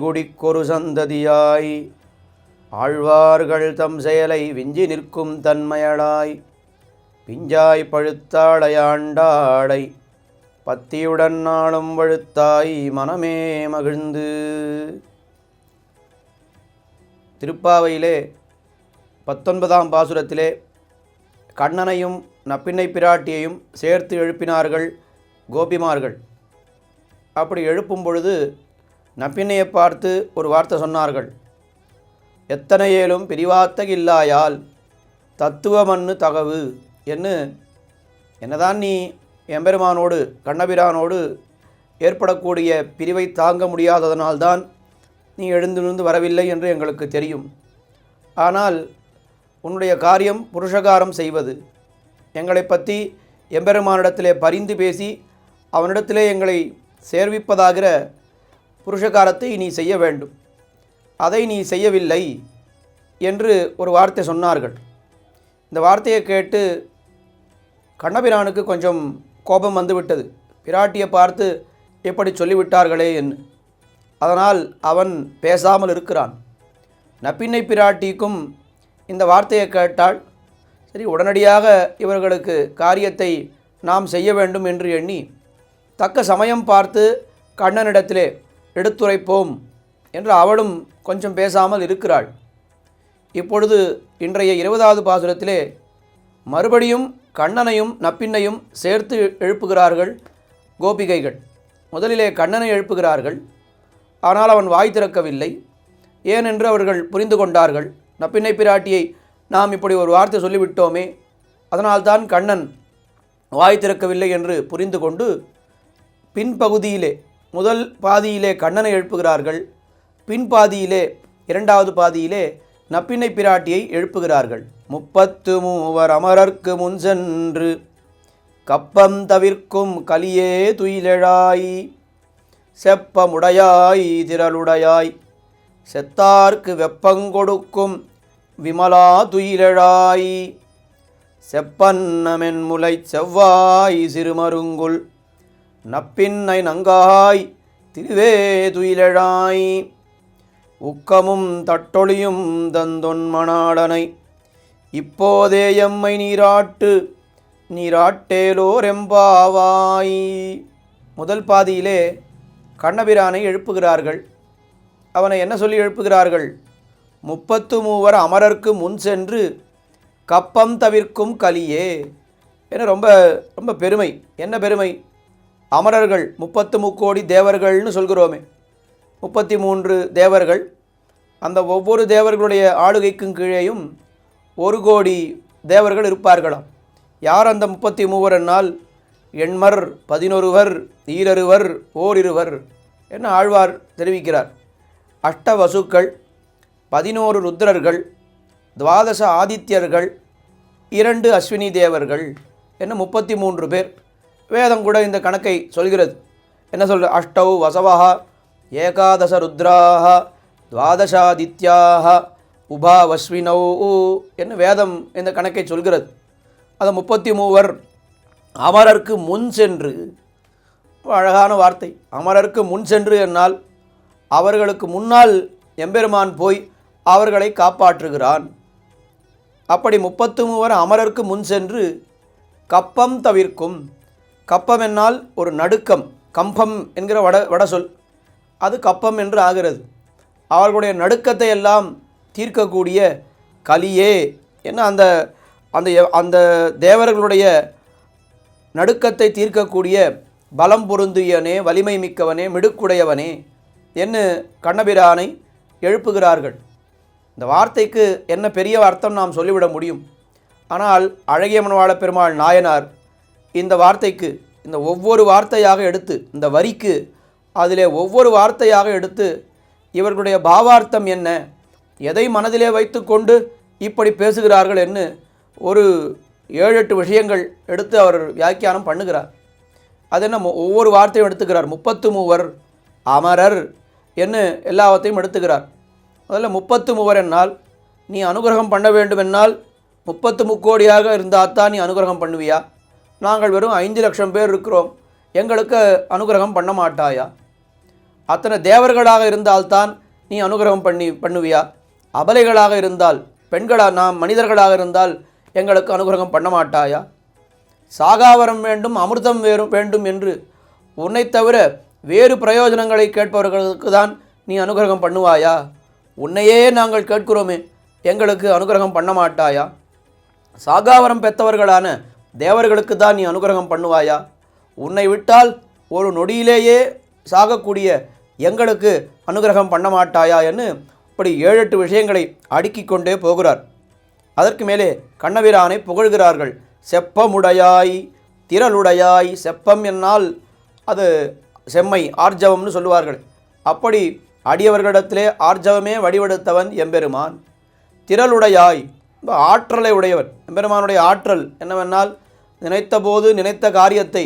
குடிக்கொரு சந்ததியாய் ஆழ்வார்கள் தம் செயலை விஞ்சி நிற்கும் தன்மையளாய் பிஞ்சாய் பழுத்தாளையாண்டாளை பத்தியுடன் நாளும் வழுத்தாய் மனமே மகிழ்ந்து. திருப்பாவையிலே 19ஆம் பாசுரத்திலே கண்ணனையும் நப்பிண்ணை பிராட்டியையும் சேர்த்து எழுப்பினார்கள் கோபிமார்கள். அப்படி எழுப்பும் பொழுது நப்பிண்ணையை பார்த்து ஒரு வார்த்தை சொன்னார்கள். எத்தனை ஏலும் பிரிவாத்தகில்லாயால் தத்துவமன்னு தகவு என்று. என்னதான் நீ எம்பெருமானோடு கண்ணபிரானோடு ஏற்படக்கூடிய பிரிவை தாங்க முடியாததனால்தான் நீ எழுந்திருந்து வரவில்லை என்று எங்களுக்கு தெரியும். ஆனால் உன்னுடைய காரியம் புருஷகாரம் செய்வது, எங்களை பற்றி எம்பெருமானிடத்திலே பரிந்து பேசி அவனிடத்திலே எங்களை சேர்விப்பதாகிற புருஷகாரத்தை நீ செய்ய வேண்டும். அதை நீ செய்யவில்லை என்று ஒரு வார்த்தை சொன்னார்கள். இந்த வார்த்தையை கேட்டு கண்ணபிரானுக்கு கொஞ்சம் கோபம் வந்துவிட்டது. பிராட்டியை பார்த்து எப்படி சொல்லிவிட்டார்களே என்று. அதனால் அவன் பேசாமல் இருக்கிறான். நப்பிண்ணை பிராட்டிக்கும் இந்த வார்த்தையை கேட்டால் சரி, உடனடியாக இவர்களுக்கு காரியத்தை நாம் செய்ய வேண்டும் என்று எண்ணி தக்க சமயம் பார்த்து கண்ணனிடத்திலே எடுத்துரைப்போம் என்று அவளும் கொஞ்சம் பேசாமல் இருக்கிறாள். இப்பொழுது இன்றைய 20வது பாசுரத்திலே மறுபடியும் கண்ணனையும் நப்பிண்ணையும் சேர்த்து எழுப்புகிறார்கள் கோபிகைகள். முதலிலே கண்ணனை எழுப்புகிறார்கள். ஆனால் அவன் வாய் திறக்கவில்லை. ஏனென்று அவர்கள் புரிந்து கொண்டார்கள். நப்பிண்ணை பிராட்டியை நாம் இப்படி ஒரு வார்த்தை சொல்லிவிட்டோமே, அதனால்தான் கண்ணன் வாய் திறக்கவில்லை என்று புரிந்து கொண்டு பின்பகுதியிலே முதல் பாதியிலே கண்ணனை எழுப்புகிறார்கள். பின்பாதியிலே 2வது பாதியிலே நப்பிண்ணை பிராட்டியை எழுப்புகிறார்கள். 33 அமரர்க்கு முன் சென்று கப்பம் தவிர்க்கும் கலியே துயிலெழாய் செப்பமுடையாய் திரளுடையாய் செத்தார்க்கு வெப்பங்கொடுக்கும் விமலா துயிலெழாய் செப்பன்னமென் முலை செவ்வாய் சிறுமருங்குல் நப்பின்னை நங்காய் திருவே துயிலெழாய் உக்கமும் தட்டொழியும் தந்தொன்மணாளனை இப்போதே எம்மை நீராட்டேலோரெம்பாவாய். முதல் பாதியிலே கண்ணபிரானை எழுப்புகிறார்கள். அவனை என்ன சொல்லி எழுப்புகிறார்கள்? 33 அமரர்க்கு முன் சென்று கப்பம் தவிர்க்கும் கலியே என ரொம்ப ரொம்ப பெருமை. என்ன பெருமை? அமரர்கள் 33 கோடி தேவர்கள்னு சொல்கிறோமே, 33 தேவர்கள். அந்த ஒவ்வொரு தேவர்களுடைய ஆளுகைக்கும் கீழேயும் 1 கோடி தேவர்கள் இருப்பார்களாம். யார் அந்த 33 என்னால்? எண்மர் 11வர் ஈரருவர் ஓரிருவர் என்ன ஆழ்வார் தெரிவிக்கிறார். அஷ்டவசுக்கள், 11 ருத்ரர்கள், 12 ஆதித்யர்கள், 2 அஸ்வினி தேவர்கள் என்ன 33 பேர். வேதம் கூட இந்த கணக்கை சொல்கிறது. என்ன சொல்கிற? அஷ்டௌ வசவஹ ஏகாதச ருத்ராஹ துவாதசாதித்யாக உபாவஸ்வினௌ என்ன வேதம் இந்த கணக்கை சொல்கிறது. அது 33 அமரர்க்கு முன் சென்று. அழகான வார்த்தை. அமரர்க்கு முன் சென்று என்னால் அவர்களுக்கு முன்னால் எம்பெருமான் போய் அவர்களை காப்பாற்றுகிறான். அப்படி 33 அமரர்க்கு முன் சென்று கப்பம் தவிர்க்கும். கப்பம் என்னால் ஒரு நடுக்கம், கம்பம் என்கிற வட சொல், அது கப்பம் என்று ஆகிறது. அவர்களுடைய நடுக்கத்தை எல்லாம் தீர்க்கக்கூடிய கலியே என்ன அந்த அந்த அந்த தேவர்களுடைய நடுக்கத்தை தீர்க்கக்கூடிய பலம் பொருந்தியவனே, வலிமை மிக்கவனே, மிடுக்குடையவனே என்று கண்ணபிரானை எழுப்புகிறார்கள். இந்த வார்த்தைக்கு என்ன பெரிய அர்த்தம் நாம் சொல்லிவிட முடியும். ஆனால் அழகிய மணவாள பெருமாள் நாயனார் இந்த வார்த்தைக்கு இந்த ஒவ்வொரு வார்த்தையாக எடுத்து, இந்த வரிக்கு அதிலே ஒவ்வொரு வார்த்தையாக எடுத்து இவர்களுடைய பாவார்த்தம் என்ன, எதை மனதிலே வைத்து கொண்டு இப்படி பேசுகிறார்கள் என்று ஒரு 7-8 விஷயங்கள் எடுத்து அவர் வியாக்கியானம் பண்ணுகிறார். அது என்ன, ஒவ்வொரு வார்த்தையும் எடுத்துக்கிறார். 33 அமரர் என்று எல்லாவற்றையும் எடுத்துக்கிறார். முதல்ல 33 என்னால் நீ அனுகிரகம் பண்ண வேண்டுமென்னால் 33 கோடியாக இருந்தால் தான் நீ அனுகிரகம் பண்ணுவியா? நாங்கள் வெறும் 5 லட்சம் பேர் இருக்கிறோம், எங்களுக்கு அனுகிரகம் பண்ண மாட்டாயா? அத்தனை தேவர்களாக இருந்தால்தான் நீ அனுகிரகம் பண்ணுவியா? அபலைகளாக இருந்தால், பெண்களாக நாம் மனிதர்களாக இருந்தால் எங்களுக்கு அனுகிரகம் பண்ண மாட்டாயா? சாகாவரம் வேண்டும், அமிர்தம் வேண்டும் என்று உன்னை தவிர வேறு பிரயோஜனங்களை கேட்பவர்களுக்கு தான் நீ அனுகிரகம் பண்ணுவாயா? உன்னையே நாங்கள் கேட்கிறோமே, எங்களுக்கு அனுகிரகம் பண்ண மாட்டாயா? சாகாவரம் பெற்றவர்களான தேவர்களுக்கு தான் நீ அனுகிரகம் பண்ணுவாயா? உன்னை விட்டால் ஒரு நொடியிலேயே சாகக்கூடிய எங்களுக்கு அனுகிரகம் பண்ண மாட்டாயா என்று இப்படி 7-8 விஷயங்களை அடுக்கிக் கொண்டே போகிறார். அதற்கு மேலே கண்ணபிரானை புகழ்கிறார்கள். செப்பமுடையாய் திரளுடையாய். செப்பம் என்னால் அது செம்மை, ஆர்ஜவம்னு சொல்லுவார்கள். அப்படி அடியவர்களிடத்திலே ஆர்ஜவமே வடிவெடுத்தவன் எம்பெருமான். திரளுடையாய், ஆற்றலை உடையவன். எம்பெருமானுடைய ஆற்றல் என்னவென்னால், நினைத்த போது நினைத்த காரியத்தை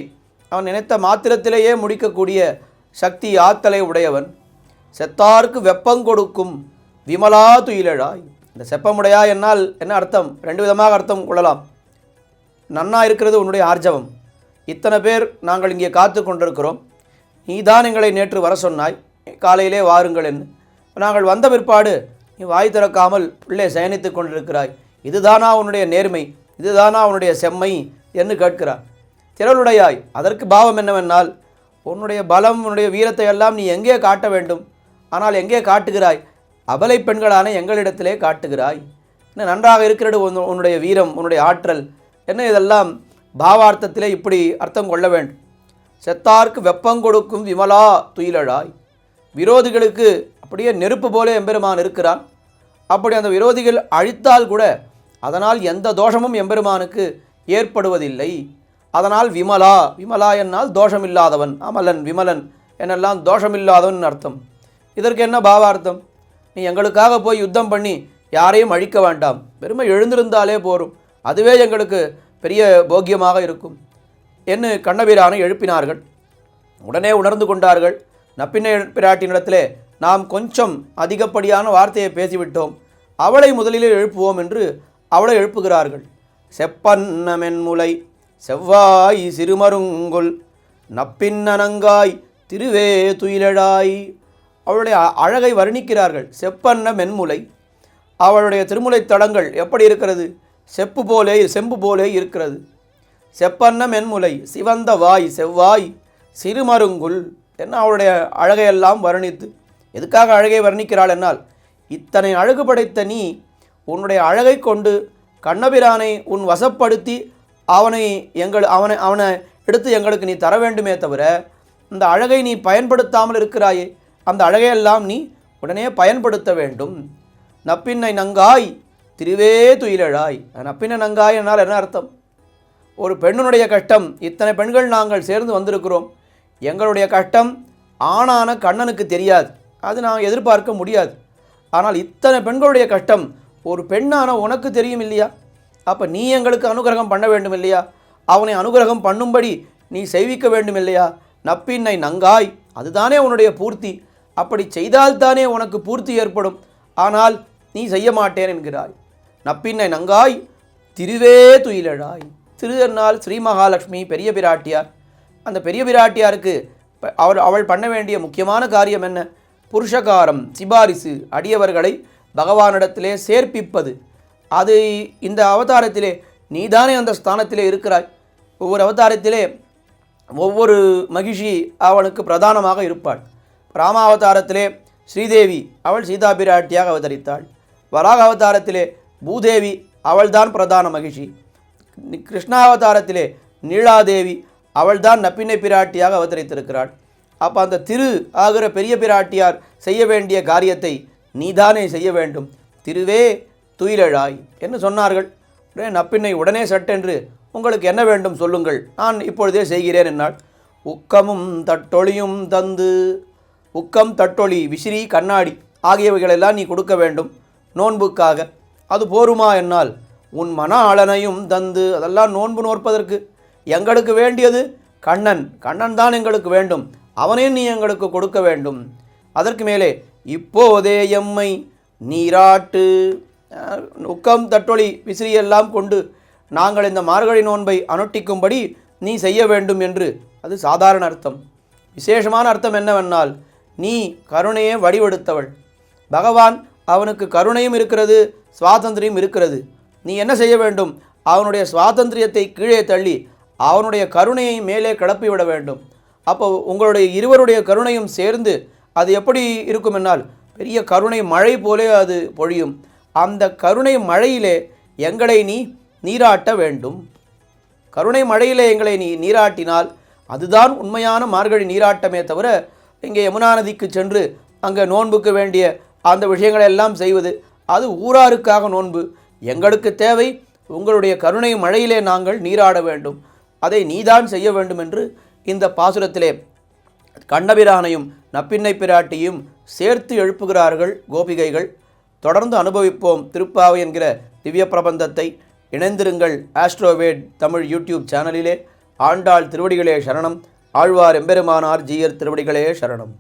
அவன் நினைத்த மாத்திரத்திலேயே முடிக்கக்கூடிய சக்தி, ஆற்றலை உடையவன். செத்தார்க்கு வெப்பம் கொடுக்கும் விமலா துயிலழாய். இந்த செப்பமுடையாய் என்னால் என்ன அர்த்தம்? 2 விதமாக அர்த்தம் கொள்ளலாம். நன்னா இருக்கிறது உன்னுடைய ஆர்ஜவம். இத்தனை பேர் நாங்கள் இங்கே காத்து கொண்டிருக்கிறோம், நீதான் எங்களை நேற்று வர சொன்னாய், காலையிலே வாருங்கள் என்று. நாங்கள் வந்த பிற்பாடு நீ வாய் திறக்காமல் உள்ளே சயனித்து கொண்டிருக்கிறாய். இதுதானா உன்னுடைய நேர்மை? இதுதானா உன்னுடைய செம்மை என்று கேட்கிறார். திரளுடையாய், அதற்கு பாவம் என்னவென்னால், உன்னுடைய பலம், உன்னுடைய வீரத்தை எல்லாம் நீ எங்கே காட்ட வேண்டும், ஆனால் எங்கே காட்டுகிறாய்? அபலை பெண்களான எங்களிடத்திலே காட்டுகிறாய். என்ன நன்றாக இருக்கிறது உன்னுடைய வீரம், உன்னுடைய ஆற்றல் என்ன. இதெல்லாம் பாவார்த்தத்திலே இப்படி அர்த்தம் கொள்ள வேண்டும். செத்தார்க்கு வெப்பம் கொடுக்கும் விமலா துயிலழாய். விரோதிகளுக்கு அப்படியே நெருப்பு போல எம்பெருமான் இருக்கிறான். அப்படி அந்த விரோதிகள் அழித்தால் கூட அதனால் எந்த தோஷமும் எம்பெருமானுக்கு ஏற்படுவதில்லை. அதனால் விமலா, விமலா என்னால் தோஷமில்லாதவன், அமலன் விமலன் என்னெல்லாம் தோஷமில்லாதவன் அர்த்தம். இதற்கு என்ன பாவார்த்தம்? நீ எங்களுக்காக போய் யுத்தம் பண்ணி யாரையும் அழிக்க வேண்டாம், வெறுமை எழுந்திருந்தாலே போரும், அதுவே எங்களுக்கு பெரிய போக்கியமாக இருக்கும் என்று கண்ணபிரானை எழுப்பினார்கள். உடனே உணர்ந்து கொண்டார்கள். நப்பின்னை பிராட்டினிடத்திலே நாம் கொஞ்சம் அதிகப்படியான வார்த்தையை பேசிவிட்டோம், அவளை முதலிலே எழுப்புவோம் என்று அவளை எழுப்புகிறார்கள். செப்பன்னமென்முலை செவ்வாய் சிறுமருங்குல் நப்பின்னனங்காய் திருவே துயிலழாய். அவளுடைய அழகை வர்ணிக்கிறார்கள். செப்பன்ன மென்முலை, அவளுடைய திருமுலை தடங்கள் எப்படி இருக்கிறது? செம்பு போலே இருக்கிறது. செப்பன்ன மென்முலை, சிவந்த வாய், செவ்வாய், சிறுமருங்குல் என்ன அவளுடைய அழகையெல்லாம் வர்ணித்து. எதுக்காக அழகை வர்ணிக்கிறாள் என்னால், இத்தனை அழகு படைத்த நீ உன்னுடைய அழகை கொண்டு கண்ணபிரானை உன் வசப்படுத்தி அவனை எடுத்து எங்களுக்கு நீ தர வேண்டுமே தவிர, அந்த அழகை நீ பயன்படுத்தாமல் இருக்கிறாயே, அந்த அழகையெல்லாம் நீ உடனே பயன்படுத்த வேண்டும். நப்பின்னை நங்காய் திருவே துயிலழாய். நப்பின்னை நங்காய் என்னால் என்ன அர்த்தம்? ஒரு பெண்ணுடைய கஷ்டம், இத்தனை பெண்கள் நாங்கள் சேர்ந்து வந்திருக்கிறோம், எங்களுடைய கஷ்டம் ஆணான கண்ணனுக்கு தெரியாது, அது நான் எதிர்பார்க்க முடியாது. ஆனால் இத்தனை பெண்களுடைய கஷ்டம் ஒரு பெண்ணான உனக்கு தெரியும் இல்லையா? அப்போ நீ எங்களுக்கு அனுகிரகம் பண்ண வேண்டும் இல்லையா? அவனை அனுகிரகம் பண்ணும்படி நீ செய்விக்க வேண்டும் இல்லையா? நப்பின்னை நங்காய், அதுதானே உன்னுடைய பூர்த்தி. அப்படி செய்தால்தானே உனக்கு பூர்த்தி ஏற்படும். ஆனால் நீ செய்ய மாட்டேன் என்கிறாய். நப்பின்னை நங்காய் திருவே துயிலழாய். திரு என்னால் ஸ்ரீ மகாலட்சுமி பெரிய பிராட்டியார். அந்த பெரிய பிராட்டியாருக்கு அவள் பண்ண வேண்டிய முக்கியமான காரியம் என்ன? புருஷகாரம், சிபாரிசு, அடியவர்களை பகவானிடத்திலே சேர்ப்பிப்பது. அது இந்த அவதாரத்திலே நீதானே அந்த ஸ்தானத்திலே இருக்கிறாய். ஒவ்வொரு அவதாரத்திலே ஒவ்வொரு மகிஷி அவனுக்கு பிரதானமாக இருப்பாள். ராமாவதாரத்திலே ஸ்ரீதேவி அவள் சீதா பிராட்டியாக அவதரித்தாள். வராக அவதாரத்திலே பூதேவி அவள்தான் பிரதான மகிஷி. கிருஷ்ணாவதாரத்திலே நீலாதேவி அவள்தான் நப்பின்னை பிராட்டியாக அவதரித்திருக்கிறாள். அப்போ அந்த திரு ஆகிற பெரிய பிராட்டியார் செய்ய வேண்டிய காரியத்தை நீதானே செய்ய வேண்டும். திருவே துயிலழாய் என்று சொன்னார்கள். நப்பின்னை உடனே சட்டென்று உங்களுக்கு என்ன வேண்டும் சொல்லுங்கள், நான் இப்பொழுதே செய்கிறேன் என்னால். உக்கமும் தட்டொளியும் தந்து, உக்கம், தட்டொளி, விசிறி, கண்ணாடி ஆகியவைகளெல்லாம் நீ கொடுக்க வேண்டும் நோன்புக்காக. அது போருமா என்னால் உன் மன ஆளனையும் தந்து, அதெல்லாம் நோன்பு நோற்பதற்கு. எங்களுக்கு வேண்டியது கண்ணன் தான் எங்களுக்கு வேண்டும், அவனே நீ எங்களுக்கு கொடுக்க வேண்டும். அதற்கு மேலே இப்போதே எம்மை நீராட்டு. உக்கம், தட்டொளி, விசிறியெல்லாம் கொண்டு நாங்கள் இந்த மார்கழி நோன்பை அனுட்டிக்கும்படி நீ செய்ய வேண்டும் என்று. அது சாதாரண அர்த்தம். விசேஷமான அர்த்தம் என்னவென்னால், நீ கருணையே வடிவெடுத்தவள். பகவான் அவனுக்கு கருணையும் இருக்கிறது, சுவாதந்திரியம் இருக்கிறது. நீ என்ன செய்ய வேண்டும்? அவனுடைய சுவாதந்திரியத்தை கீழே தள்ளி அவனுடைய கருணையை மேலே கிளப்பிவிட வேண்டும். அப்போ உங்களுடைய இருவருடைய கருணையும் சேர்ந்து அது எப்படி இருக்கும் என்னால் பெரிய கருணை மழை போலே அது பொழியும். அந்த கருணை மழையிலே எங்களை நீ நீராட்ட வேண்டும். கருணை மழையிலே எங்களை நீ நீராட்டினால் அதுதான் உண்மையான மார்கழி நீராட்டமே தவிர இங்கே யமுனா நதிக்கு சென்று அங்கே நோன்புக்கு வேண்டிய அந்த விஷயங்களை எல்லாம் செய்வது அது ஊராருக்காக நோன்பு. எங்களுக்கு தேவை உங்களுடைய கருணை மழையிலே நாங்கள் நீராட வேண்டும். அதை நீதான் செய்ய வேண்டும் என்று இந்த பாசுரத்திலே கண்ணபிரானையும் நப்பின்னை பிராட்டியும் சேர்த்து எழுப்புகிறார்கள் கோபிகைகள். தொடர்ந்து அனுபவிப்போம் திருப்பாவை என்கிற திவ்ய பிரபந்தத்தை. இணைந்திருங்கள் ஆஸ்ட்ரோவேட் தமிழ் யூடியூப் சேனலிலே. ஆண்டாள் திருவடிகளே சரணம். ஆழ்வார் எம்பெருமானார் ஜீயர் திருவடிகளே சரணம்.